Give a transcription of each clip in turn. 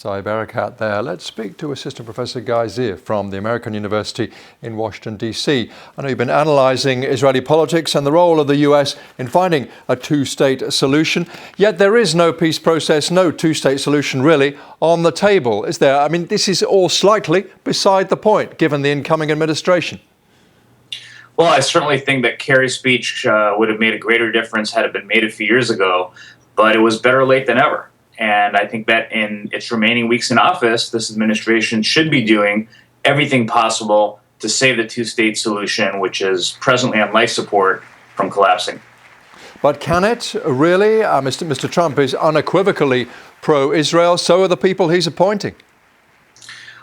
Barakat there. Let's speak to Assistant Professor Guy Ziv from the American University in Washington, D.C. I know you've been analysing Israeli politics and the role of the US in finding a two-state solution. Yet there is no peace process, no two-state solution really on the table, is there? I mean, this is all slightly beside the point, given the incoming administration. Well, I certainly think that Kerry's speech would have made a greater difference had it been made a few years ago, but it was better late than ever. And I think that in its remaining weeks in office, this administration should be doing everything possible to save the two-state solution, which is presently on life support, from collapsing. But can it really? Mr. Trump is unequivocally pro-Israel. So are the people he's appointing.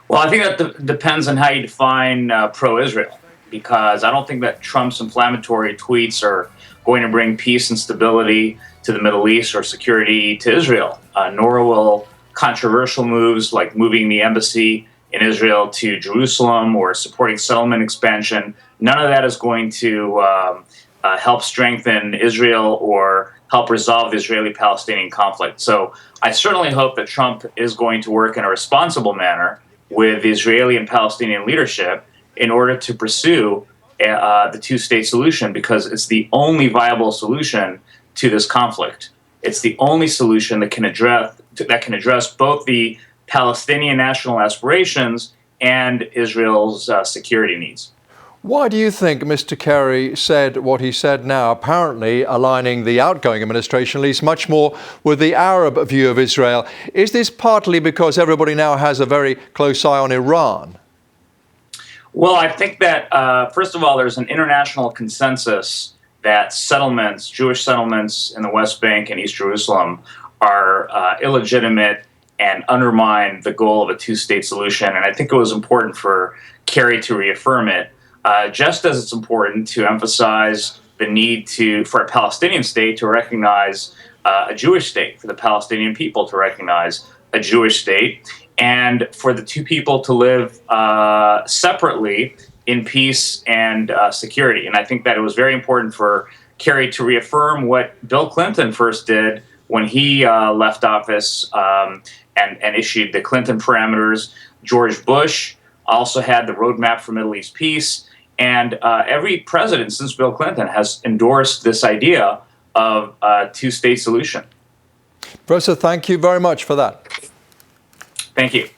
Well, I think that depends on how you define pro-Israel, because I don't think that Trump's inflammatory tweets are going to bring peace and stability to the Middle East or security to Israel, nor will controversial moves like moving the embassy in Israel to Jerusalem or supporting settlement expansion. None of that is going to help strengthen Israel or help resolve the Israeli-Palestinian conflict. So I certainly hope that Trump is going to work in a responsible manner with the Israeli and Palestinian leadership in order to pursue the two-state solution, because it's the only viable solution to this conflict. It's the only solution that can address both the Palestinian national aspirations and Israel's security needs. Why do you think Mr. Kerry said what he said now, apparently aligning the outgoing administration, at least much more with the Arab view of Israel? Is this partly because everybody now has a very close eye on Iran? Well, I think that, first of all, there's an international consensus that settlements, Jewish settlements in the West Bank and East Jerusalem, are illegitimate and undermine the goal of a two-state solution. And I think it was important for Kerry to reaffirm it, just as it's important to emphasize the need for a Palestinian state to recognize a Jewish state, for the Palestinian people to recognize a Jewish state, and for the two people to live separately in peace and security. And I think that it was very important for Kerry to reaffirm what Bill Clinton first did when he left office and issued the Clinton parameters. George Bush also had the roadmap for Middle East peace. And every president since Bill Clinton has endorsed this idea of a two-state solution. Professor, thank you very much for that. Thank you.